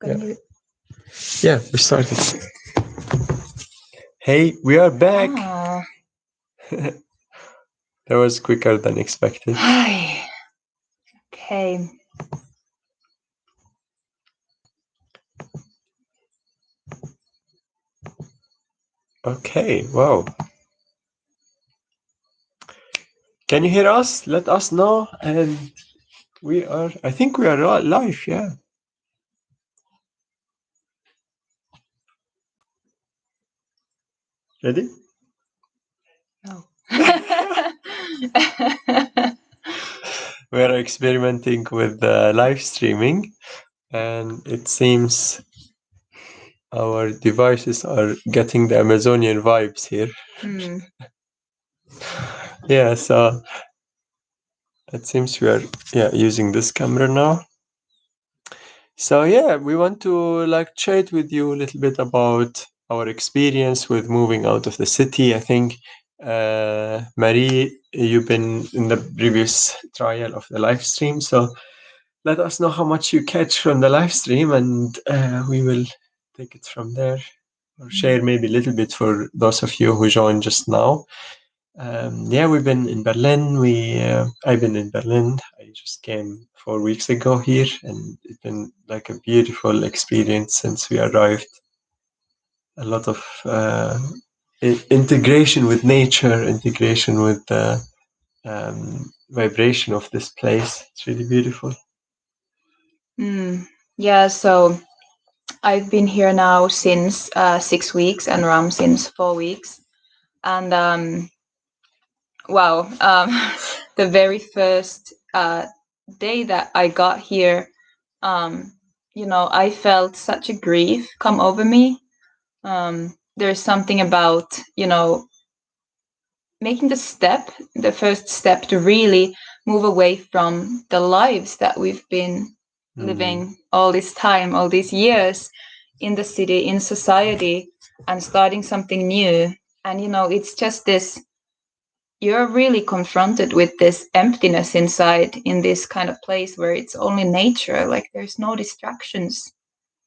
Yeah. Yeah, we started. Hey, we are back. That was quicker than expected. Hi. Okay. Okay, wow. Can you hear us? Let us know. And I think we are live, yeah. Ready? No. We are experimenting with live streaming, and it seems our devices are getting the Amazonian vibes here. Yeah, so it seems we are using this camera now. So yeah, we want to chat with you a little bit about our experience with moving out of the city. I think Marie, you've been in the previous trial of the live stream, so let us know how much you catch from the live stream, and we will take it from there, or share maybe a little bit for those of you who joined just now. We've been in Berlin. I've been in Berlin. I just came 4 weeks ago here, and it's been like a beautiful experience since we arrived. A lot of integration with nature, integration with the vibration of this place. It's really beautiful. Yeah, so I've been here now since 6 weeks, and Ram since 4 weeks. And wow, the very first day that I got here, I felt such a grief come over me. There's something about, making the first step to really move away from the lives that we've been living all this time, all these years in the city, in society, and starting something new. And, it's just this, you're really confronted with this emptiness inside in this kind of place where it's only nature, like there's no distractions.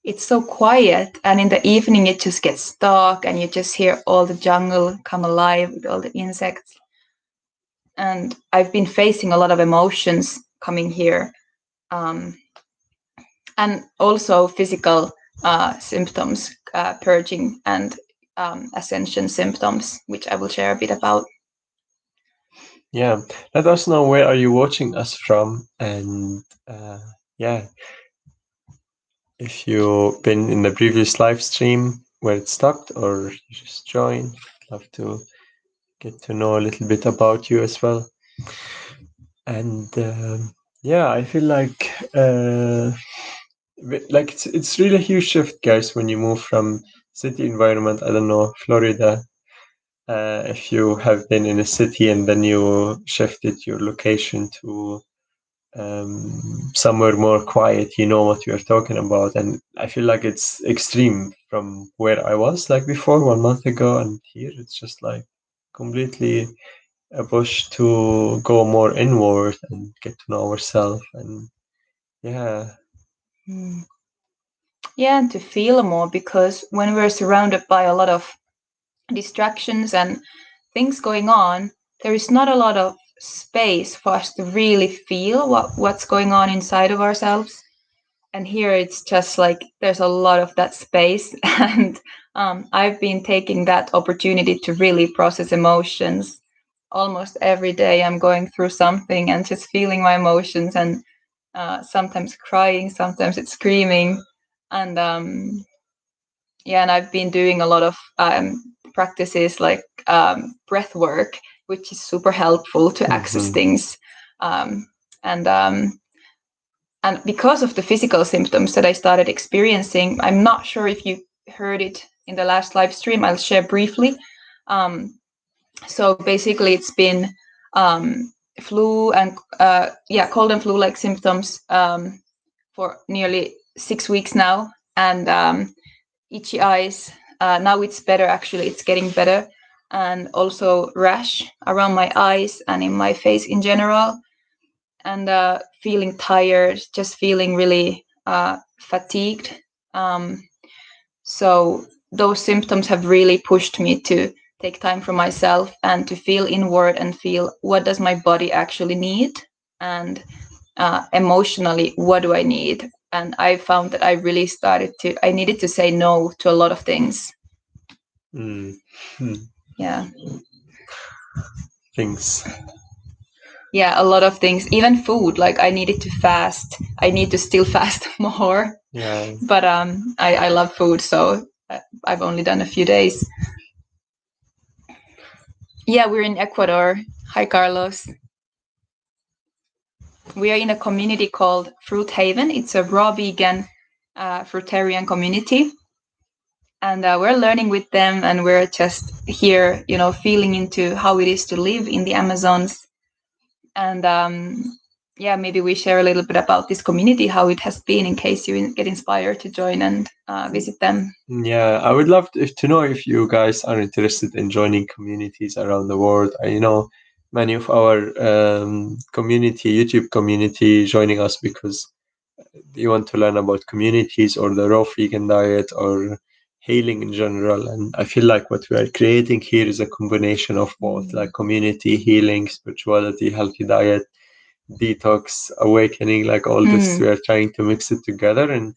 It's so quiet, and in the evening it just gets dark and you just hear all the jungle come alive with all the insects. And I've been facing a lot of emotions coming here, and also physical symptoms, purging and ascension symptoms, which I will share a bit about. Yeah, let us know where are you watching us from, and if you've been in the previous live stream where it stopped, or you just joined. I'd love to get to know a little bit about you as well. And I feel like it's really a huge shift, guys, when you move from city environment. I don't know, Florida. If you have been in a city and then you shifted your location to somewhere more quiet, you know what you're talking about. And I feel like it's extreme from where I was like before 1 month ago, and here it's just like completely a push to go more inward and get to know ourselves. And and to feel more, because when we're surrounded by a lot of distractions and things going on, there is not a lot of space for us to really feel what's going on inside of ourselves. And here it's just like there's a lot of that space. And I've been taking that opportunity to really process emotions. Almost every day I'm going through something and just feeling my emotions, and sometimes crying, sometimes it's screaming. And and I've been doing a lot of practices like breath work, which is super helpful to access things. And because of the physical symptoms that I started experiencing, I'm not sure if you heard it in the last live stream. I'll share briefly. So basically, it's been flu and cold and flu-like symptoms for nearly 6 weeks now, and itchy eyes. Now it's better, actually. It's getting better. And also rash around my eyes and in my face in general. And feeling tired, just feeling really fatigued. So those symptoms have really pushed me to take time for myself and to feel inward and feel what does my body actually need, and emotionally what do I need. And I found that I really I needed to say no to a lot of things. Mm. Yeah. Things. Yeah, a lot of things, even food. Like I needed to fast. I need to still fast more. Yeah. But I love food, so I've only done a few days. Yeah, we're in Ecuador. Hi, Carlos. We are in a community called Fruit Haven. It's a raw vegan fruitarian community. And we're learning with them, and we're just here, feeling into how it is to live in the Amazons. And yeah, maybe we share a little bit about this community, how it has been, in case you get inspired to join and visit them. Yeah, I would love to know if you guys are interested in joining communities around the world. I know many of our YouTube community, joining us because you want to learn about communities or the raw vegan diet or healing in general. And I feel like what we are creating here is a combination of both, like community, healing, spirituality, healthy diet, detox, awakening, like all this. We are trying to mix it together. And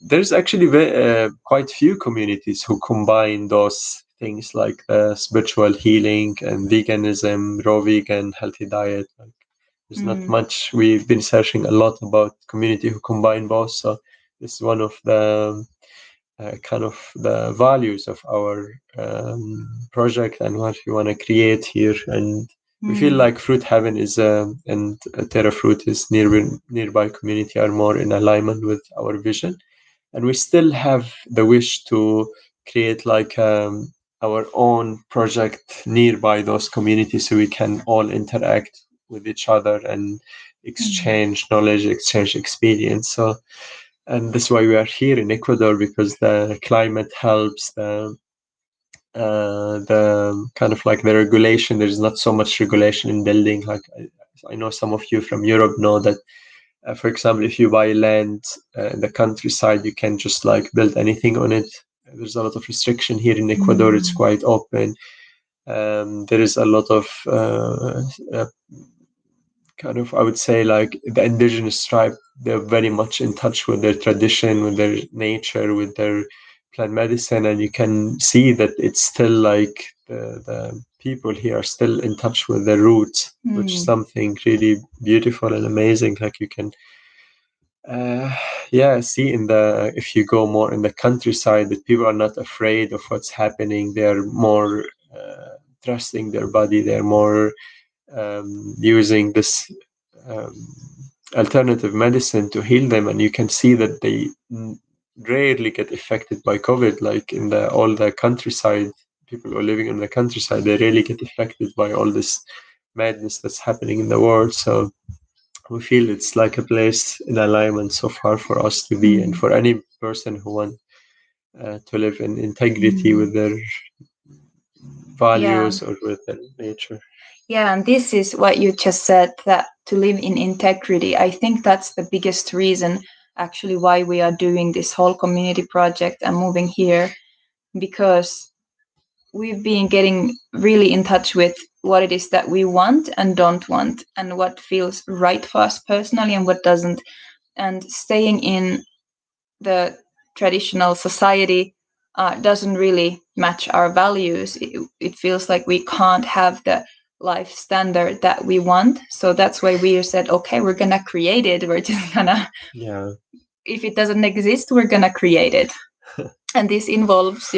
there's actually quite few communities who combine those things like spiritual healing and veganism, raw vegan, healthy diet. Like, there's not much. We've been searching a lot about community who combine both. So this is one of the kind of the values of our project and what we want to create here. And we feel like Fruit Heaven is and Terra Fruit is nearby community are more in alignment with our vision. And we still have the wish to create like our own project nearby those communities so we can all interact with each other and exchange knowledge, exchange experience. So, and that's why we are here in Ecuador, because the climate helps, the kind of like the regulation. There's not so much regulation in building. Like I know some of you from Europe know that, for example, if you buy land in the countryside, you can just like build anything on it. There's a lot of restriction here in Ecuador. It's quite open. There is a lot of kind of, I would say, like the indigenous tribe, they're very much in touch with their tradition, with their nature, with their plant medicine, and you can see that it's still like the people here are still in touch with their roots, which is something really beautiful and amazing. Like you can yeah, see in the, if you go more in the countryside, that people are not afraid of what's happening. They're more trusting their body. They're more using this um, alternative medicine to heal them, and you can see that they rarely get affected by COVID. Like in the all the countryside, people who are living in the countryside, they rarely get affected by all this madness that's happening in the world. So we feel it's like a place in alignment so far for us to be, and for any person who wants to live in integrity with their values or with their nature. Yeah, and this is what you just said, that to live in integrity. I think that's the biggest reason actually why we are doing this whole community project and moving here, because we've been getting really in touch with what it is that we want and don't want, and what feels right for us personally and what doesn't. And staying in the traditional society doesn't really match our values. It feels like we can't have the life standard that we want. So that's why we said, okay, we're gonna create it. We're just gonna, Yeah, if it doesn't exist, we're gonna create it. And this involves,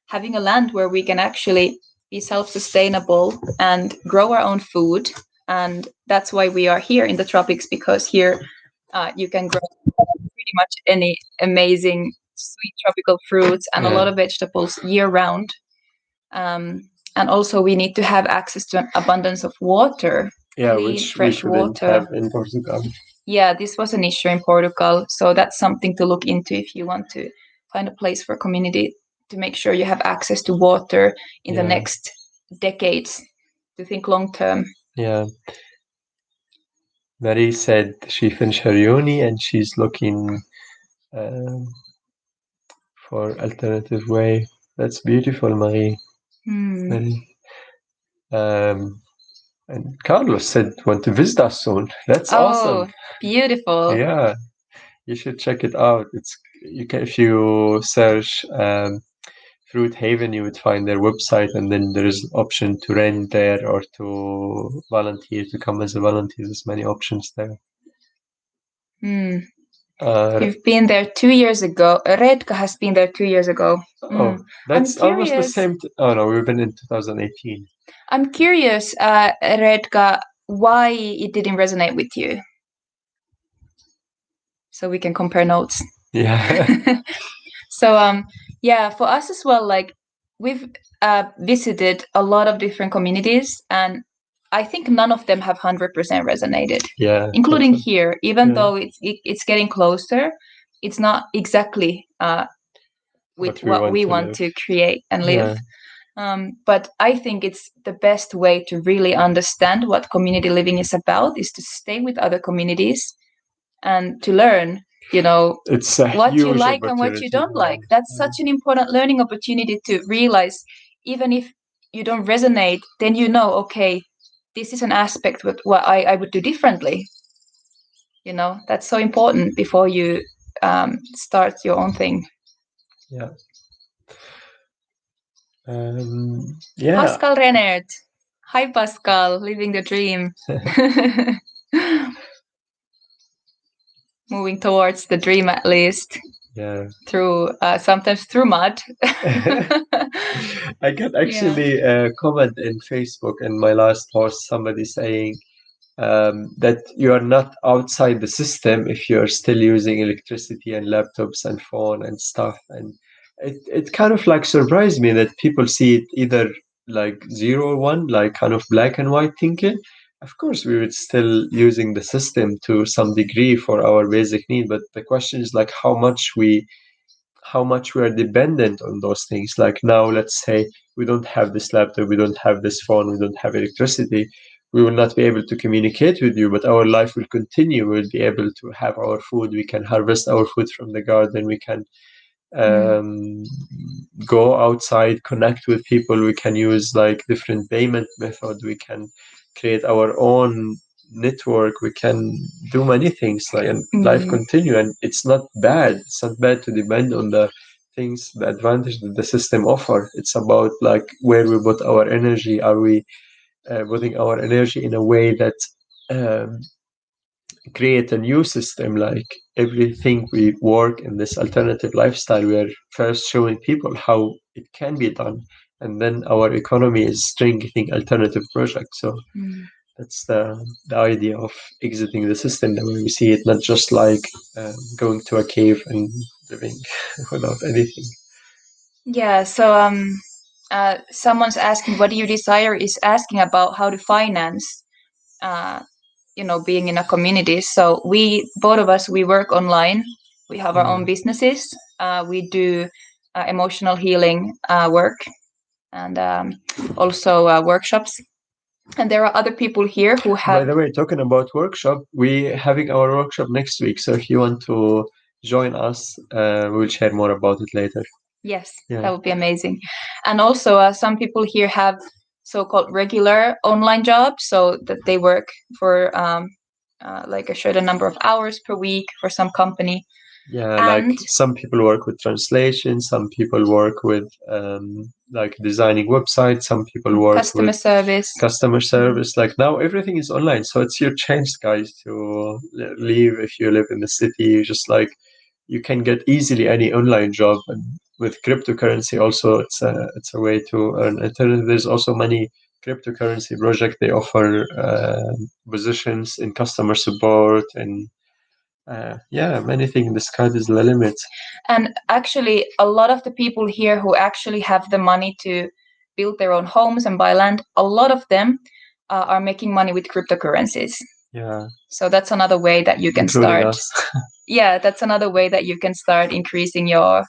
having a land where we can actually be self-sustainable and grow our own food. And that's why we are here in the tropics, because here you can grow pretty much any amazing sweet tropical fruits and a lot of vegetables year round. And also we need to have access to an abundance of water, clean, which we fresh couldn't water. have in Portugal. Yeah, this was an issue in Portugal. So that's something to look into if you want to find a place for community, to make sure you have access to water in the next decades, to think long term. Yeah. Marie said she finished her uni and she's looking um, for alternative way. That's beautiful, Marie. Hmm. Very. Um, and Carlos said want to visit us soon. That's Oh, awesome. beautiful. Yeah, you should check it out. It's you can if you search Fruit Haven, you would find their website, and then there is option to rent there or to volunteer to come as a volunteer. There's many options there. Hmm. Uh, You've been there 2 years ago. Redka has been there 2 years ago. oh, I'm that's almost the curious. same. Oh no, we've been in 2018. I'm curious, Redka, why it didn't resonate with you. So we can compare notes. Yeah. So yeah, for us as well, like we've visited a lot of different communities, and I think none of them have 100% resonated. Yeah, Including that's here, even yeah, though it's getting closer, it's not exactly with what we what want we to want live. to create and live. Yeah, But I think it's the best way to really understand what community living is about is to stay with other communities and to learn, it's a what you huge like and what you opportunity. don't like. That's such an important learning opportunity to realize, even if you don't resonate, then okay, this is an aspect with what I would do differently. That's so important before you start your own thing. Yeah. Yeah. Pascal Renert. Hi, Pascal, living the dream. Moving towards the dream, at least. Yeah. Through sometimes through mud. I got actually a comment in Facebook in my last post, somebody saying that you are not outside the system if you're still using electricity and laptops and phone and stuff. And it kind of like surprised me that people see it either like zero or one, like kind of black and white thinking. Of course, we would still using the system to some degree for our basic need, but the question is like how much we are dependent on those things. Like now, let's say we don't have this laptop, we don't have this phone, we don't have electricity. We will not be able to communicate with you, but our life will continue. We'll be able to have our food. We can harvest our food from the garden. We can um, go outside, connect with people. We can use like different payment method. We can create our own network. We can do many things like and life continue. And it's not bad. It's not bad to depend on the things, the advantage that the system offer. It's about like where we put our energy. Are we putting our energy in a way that um, create a new system, like everything we work in this alternative lifestyle, we are first showing people how it can be done, and then our economy is strengthening alternative projects. So that's the idea of exiting the system, the way we see it, not just like going to a cave and living without anything. Yeah, so someone's asking, what do you desire, is asking about how to finance being in a community. So we, both of us, we work online. We have our own businesses. We do emotional healing work, and also workshops. And there are other people here who have. By the way, talking about workshop, we having our workshop next week. So if you want to join us, we'll share more about it later. Yes, that would be amazing. And also, some people here have so-called regular online jobs, so that they work for like a certain number of hours per week for some company. Yeah, like some people work with translation, some people work with like designing websites, some people work customer with customer service. Like now everything is online, so it's your chance, guys, to leave. If you live in the city, just like you can get easily any online job, and with cryptocurrency also, it's a way to earn alternative. There's also many cryptocurrency project. They offer positions in customer support and many things. The sky is the limit. And actually, a lot of the people here who actually have the money to build their own homes and buy land, a lot of them are making money with cryptocurrencies. Yeah. So that's another way that you can Including start. Us. Yeah, that's another way that you can start increasing your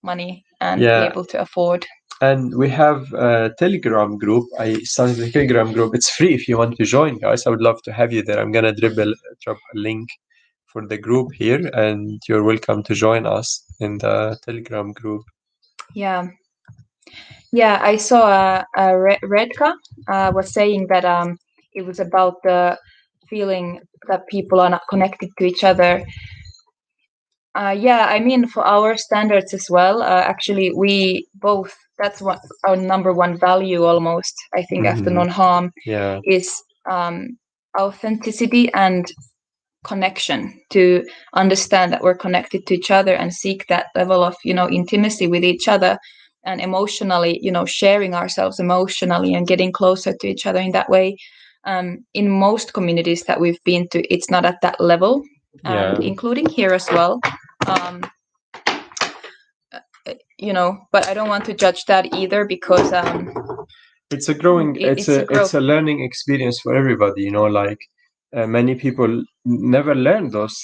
money and be able to afford. And we have a Telegram group. I started a Telegram group. It's free if you want to join, guys. I would love to have you there. I'm gonna drop a link for the group here, and you're welcome to join us in the Telegram group. Yeah. Yeah, I saw Redka was saying that it was about the feeling that people are not connected to each other. Yeah, I mean, for our standards as well, actually, we both, that's what our number one value almost, I think, after non-harm Yeah. is authenticity and connection, to understand that we're connected to each other and seek that level of, intimacy with each other, and emotionally, sharing ourselves emotionally and getting closer to each other in that way. In most communities that we've been to, it's not at that level, and including here as well. But I don't want to judge that either, because it's a growing, it's a learning experience for everybody. Like many people never learn those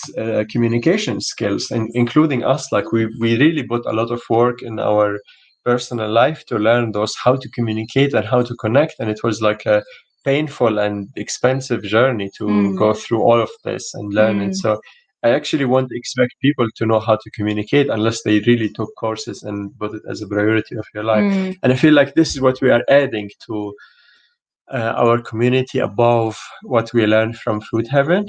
communication skills, and including us. Like we really put a lot of work in our personal life to learn those, how to communicate and how to connect, and it was like a painful and expensive journey to go through all of this and learn it. So I actually won't expect people to know how to communicate unless they really took courses and put it as a priority of your life. And I feel like this is what we are adding to our community above what we learned from Food Heaven.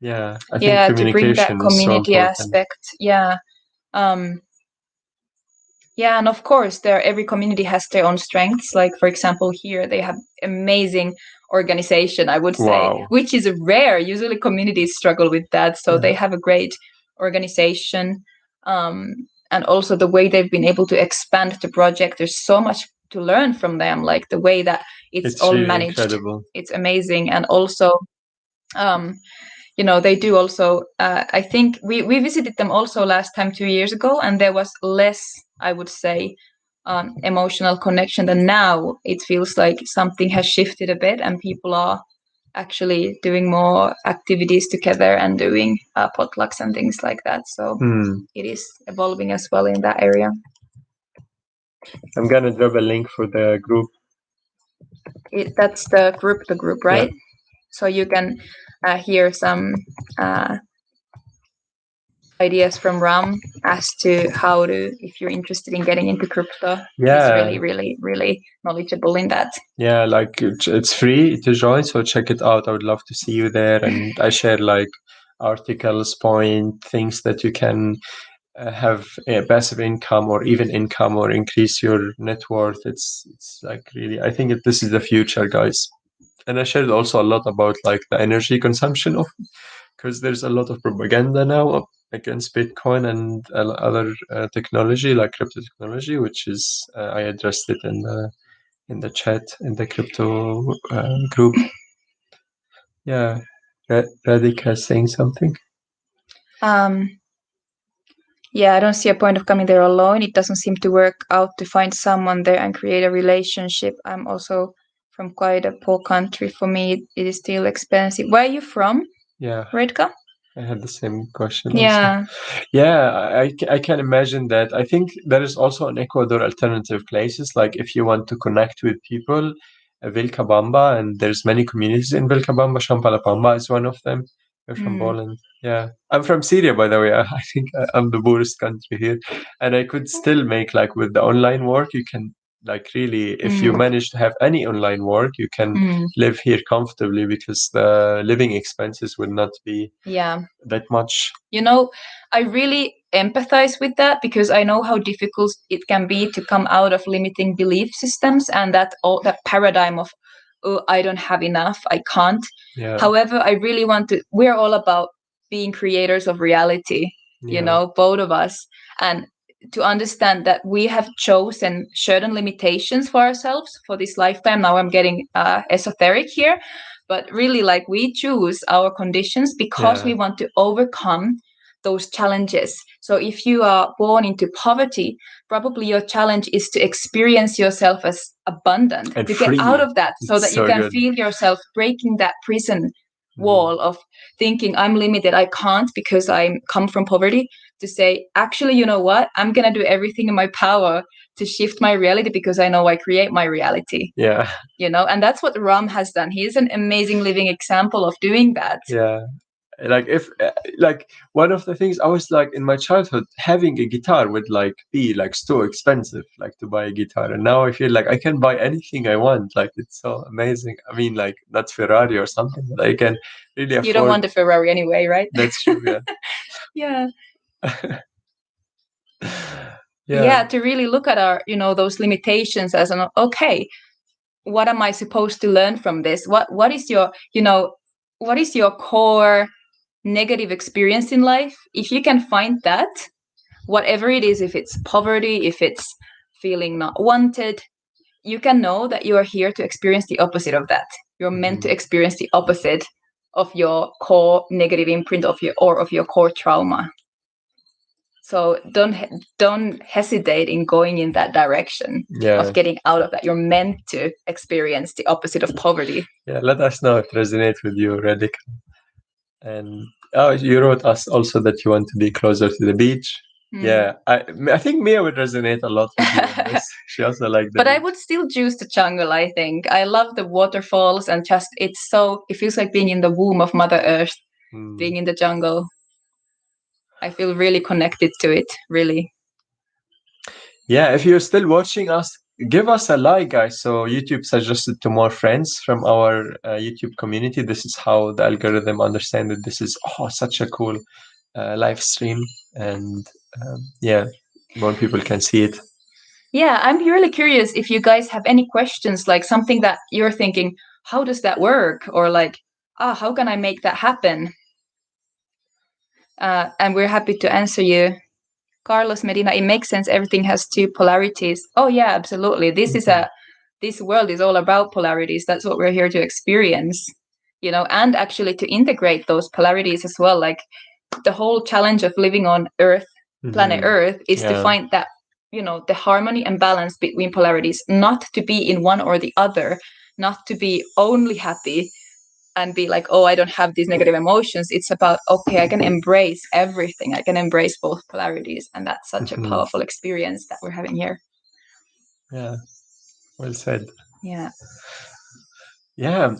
Yeah, I think communication to bring that community aspect. Yeah. Yeah, and of course, every community has their own strengths. Like, for example, here they have amazing organization, I would say, which is rare. Usually communities struggle with that. So they have a great organization. And also the way they've been able to expand the project. There's so much to learn from them, like the way that it's all really managed. Incredible. It's amazing. And also, they do also, I think we visited them also last time 2 years ago, and there was less, I would say, emotional connection than now. It feels like something has shifted a bit, and people are actually doing more activities together and doing potlucks and things like that. So it is evolving as well in that area. I'm gonna drop a link for the group. That's the group, right? Yeah. So you can hear some ideas from Ram as to how to, if you're interested in getting into crypto. He's really, really, really knowledgeable in that. Yeah, like it's free to join, so check it out. I would love to see you there. And I share like articles, things that you can have a passive income or even income, or increase your net worth. It's like really, I think this is the future, guys. And I shared also a lot about like the energy consumption of, because there's a lot of propaganda now against Bitcoin and other technology like crypto technology, which is I addressed it in the chat in the crypto group. Yeah, Radhika saying something. Yeah, I don't see a point of coming there alone. It doesn't seem to work out to find someone there and create a relationship. I'm also from quite a poor country. For me, it is still expensive. Where are you from? Yeah, Redka? I had the same question. Yeah. Also. Yeah, I can imagine that. I think there is also in Ecuador alternative places. Like if you want to connect with people, Vilcabamba, and there's many communities in Vilcabamba. Champalapamba is one of them. You're from Poland. Yeah. I'm from Syria, by the way. I think I'm the poorest country here. And I could still make, like, with the online work, you can, like, really, if you manage to have any online work, you can live here comfortably, because the living expenses will not be that much. I really empathize with that, because I know how difficult it can be to come out of limiting belief systems and that paradigm of, oh, I don't have enough, I can't. Yeah. However, I really we're all about being creators of reality, both of us, and to understand that we have chosen certain limitations for ourselves for this lifetime. Now I'm getting esoteric here, but really, like, we choose our conditions because we want to overcome those challenges. So if you are born into poverty, probably your challenge is to experience yourself as abundant, and to free. Get out of that, so that you can feel yourself breaking that prison wall of thinking, I'm limited, I can't because I come from poverty, to say, actually, you know what, I'm gonna do everything in my power to shift my reality, because I know I create my reality. Yeah. And that's what Ram has done. He is an amazing living example of doing that. Yeah. Like if like one of the things I was like in my childhood, having a guitar would like be like so expensive, like to buy a guitar, and now I feel like I can buy anything I want. Like it's so amazing. I mean, like not Ferrari or something, but I can really You don't afford. want a Ferrari anyway, right? That's true. Yeah. Yeah. Yeah. Yeah, to really look at our, those limitations as an, okay, what am I supposed to learn from this? What is your, what is your core negative experience in life? If you can find that, whatever it is, if it's poverty, if it's feeling not wanted, you can know that you are here to experience the opposite of that. You're meant to experience the opposite of your core negative imprint of your core trauma. So don't hesitate in going in that direction of getting out of that. You're meant to experience the opposite of poverty. Yeah, let us know if it resonates with you, Radical. And you wrote us also that you want to be closer to the beach. Yeah, I think Mia would resonate a lot with you on this. She also liked the But beach. I would still choose the jungle, I think. I love the waterfalls and just it feels like being in the womb of Mother Earth, being in the jungle. I feel really connected to it, really. Yeah, if you're still watching us, give us a like, guys. So YouTube suggested to more friends from our YouTube community. This is how the algorithm understands that this is such a cool live stream, and yeah, more people can see it. Yeah, I'm really curious if you guys have any questions, like something that you're thinking, how does that work? Or like, how can I make that happen? And we're happy to answer you. Carlos Medina, it makes sense. Everything has two polarities. Oh yeah, absolutely. This world is all about polarities. That's what we're here to experience, and actually to integrate those polarities as well. Like the whole challenge of living on Earth, planet Earth, is to find that, the harmony and balance between polarities, not to be in one or the other, not to be only happy and be like, oh, I don't have these negative emotions. It's about, okay, I can embrace everything. I can embrace both polarities. And that's such a powerful experience that we're having here. Yeah, well said. Yeah. Yeah.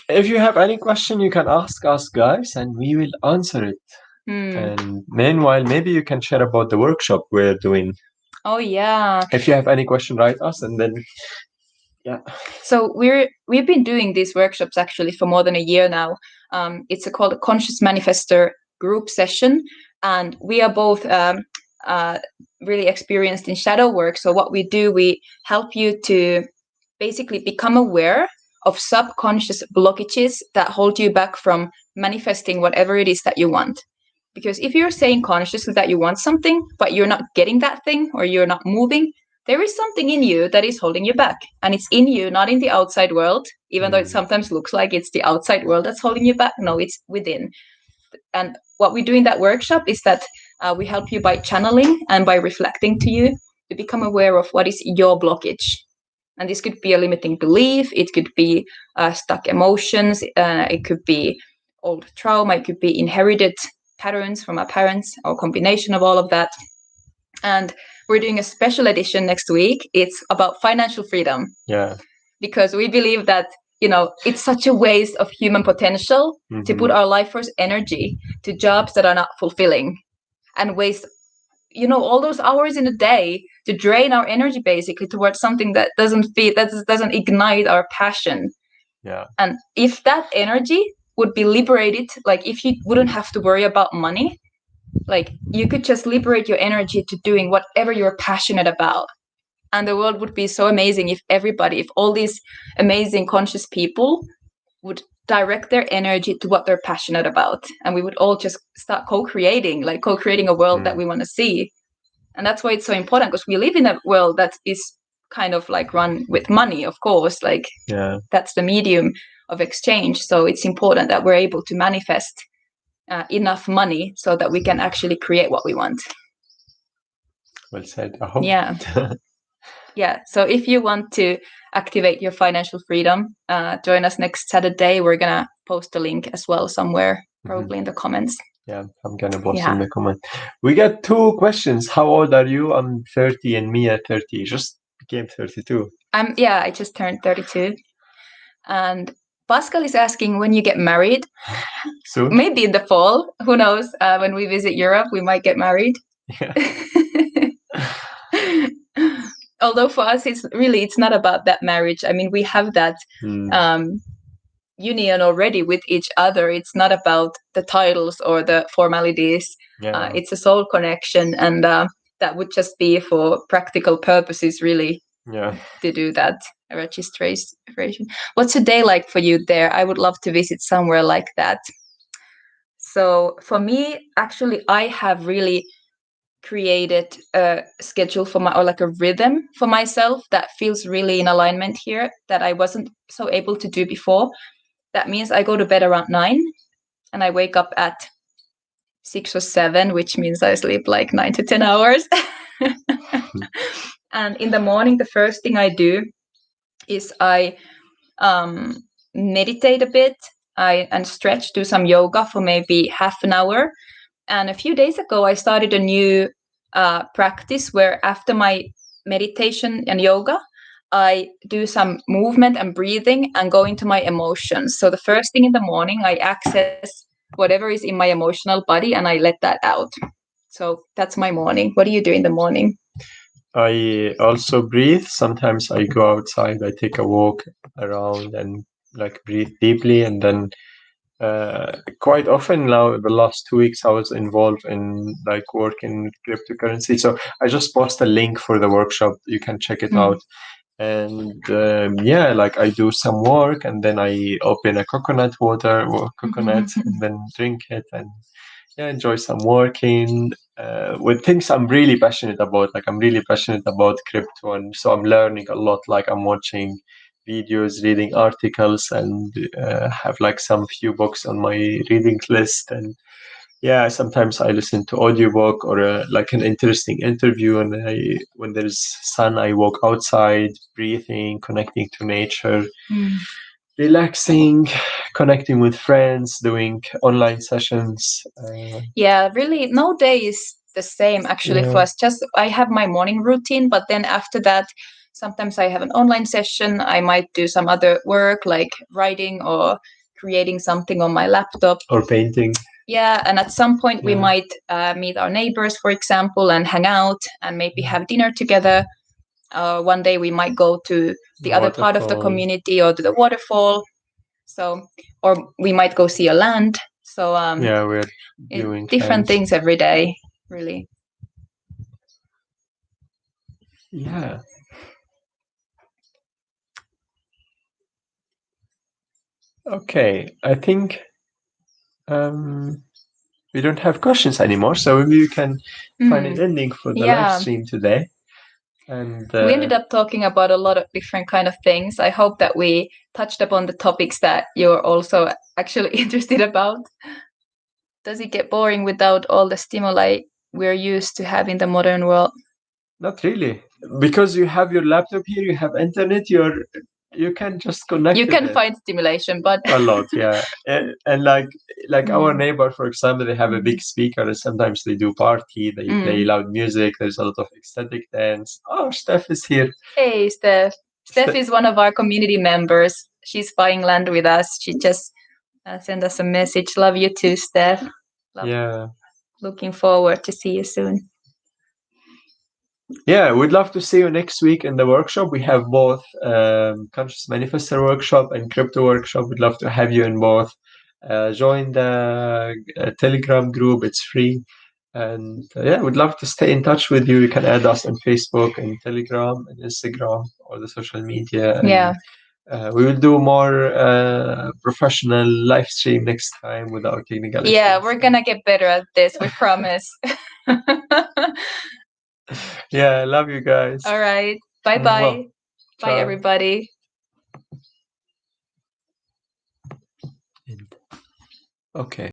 If you have any question, you can ask us, guys, and we will answer it. And meanwhile, maybe you can share about the workshop we're doing. Oh, yeah. If you have any question, write us, and then yeah. So we've been doing these workshops actually for more than a year now. It's called a Conscious Manifestor group session, and we are both really experienced in shadow work. So what we do, we help you to basically become aware of subconscious blockages that hold you back from manifesting whatever it is that you want. Because if you're saying consciously that you want something, but you're not getting that thing or you're not moving, there is something in you that is holding you back. And it's in you, not in the outside world, even though it sometimes looks like it's the outside world that's holding you back. No, it's within. And what we do in that workshop is that we help you by channeling and by reflecting to you to become aware of what is your blockage. And this could be a limiting belief, it could be stuck emotions, it could be old trauma, it could be inherited patterns from our parents, or a combination of all of that. And we're doing a special edition next week. It's about financial freedom. Yeah. Because we believe that, it's such a waste of human potential to put our life force energy to jobs that are not fulfilling, and waste, all those hours in a day to drain our energy basically towards something that doesn't ignite our passion. Yeah. And if that energy would be liberated, like if you wouldn't have to worry about money, like you could just liberate your energy to doing whatever you're passionate about. And the world would be so amazing if all these amazing conscious people would direct their energy to what they're passionate about. And we would all just start co-creating a world that we want to see. And that's why it's so important, because we live in a world that is kind of like run with money, of course, like that's the medium of exchange. So it's important that we're able to manifest enough money so that we can actually create what we want. Well said. I hope. Yeah. Yeah. So if you want to activate your financial freedom, join us next Saturday. We're going to post a link as well somewhere, probably in the comments. Yeah, I'm going to post in the comment. We got 2 questions. How old are you? I'm 30 and Mia 30. Just became 32. I just turned 32. And Pascal is asking when you get married. Soon? Maybe in the fall. Who knows? When we visit Europe, we might get married. Yeah. Although for us, it's not about that marriage. I mean, we have that union already with each other. It's not about the titles or the formalities. Yeah. It's a soul connection, and that would just be for practical purposes, really. Yeah. To do that registration. What's a day like for you there? I would love to visit somewhere like that. So for me, actually, I have really created a schedule for my, or like a rhythm for myself that feels really in alignment here that I wasn't so able to do before. That means I go to bed around 9 and I wake up at 6 or 7, which means I sleep like 9 to 10 hours. And in the morning, the first thing I do is I meditate a bit, and stretch, do some yoga for maybe half an hour. And a few days ago, I started a new practice where after my meditation and yoga, I do some movement and breathing and go into my emotions. So the first thing in the morning, I access whatever is in my emotional body and I let that out. So that's my morning. What do you do in the morning? I also breathe. Sometimes I go outside, I take a walk around and like breathe deeply. And then quite often now, the last 2 weeks, I was involved in like work in cryptocurrency. So I just post a link for the workshop. You can check it out. And yeah, like I do some work and then I open a coconut water or coconut and then drink it and yeah, enjoy some working with things I'm really passionate about. Like I'm really passionate about crypto, and so I'm learning a lot. Like I'm watching videos, reading articles, and have like some few books on my reading list. And yeah, sometimes I listen to audiobook or like an interesting interview. And when there's sun, I walk outside, breathing, connecting to nature. Relaxing, connecting with friends, doing online sessions. Yeah, really, no day is the same actually for us. Just I have my morning routine, but then after that, sometimes I have an online session. I might do some other work like writing or creating something on my laptop or painting. Yeah, and at some point we might meet our neighbors, for example, and hang out and maybe have dinner together. One day we might go to the other part of the community or to the waterfall. So, or we might go see a land. So yeah, we're doing different things every day, really. Yeah. Okay, I think we don't have questions anymore, so maybe we can find an ending for the live stream today. And we ended up talking about a lot of different kind of things. I hope that we touched upon the topics that you're also actually interested about. Does it get boring without all the stimuli we're used to have in the modern world? Not really, because you have your laptop here, you have internet, you can just connect. You can find stimulation, but a lot, yeah. And like our neighbor, for example, they have a big speaker, and sometimes they do party, they play loud music. There's a lot of ecstatic dance. Oh, Steph is here. Hey, Steph. Steph is one of our community members. She's buying land with us. She just sent us a message. Love you too, Steph. Yeah. Looking forward to see you soon. Yeah, we'd love to see you next week in the workshop. We have both Conscious Manifester workshop and crypto workshop. We'd love to have you in both. Join the Telegram group. It's free. And yeah, we'd love to stay in touch with you. You can add us on Facebook and Telegram and Instagram or the social media. And, we will do more professional live stream next time without technical issues. Yeah, we're going to get better at this. We promise. Yeah, I love you guys. All right. Bye-bye. Bye, everybody. Okay.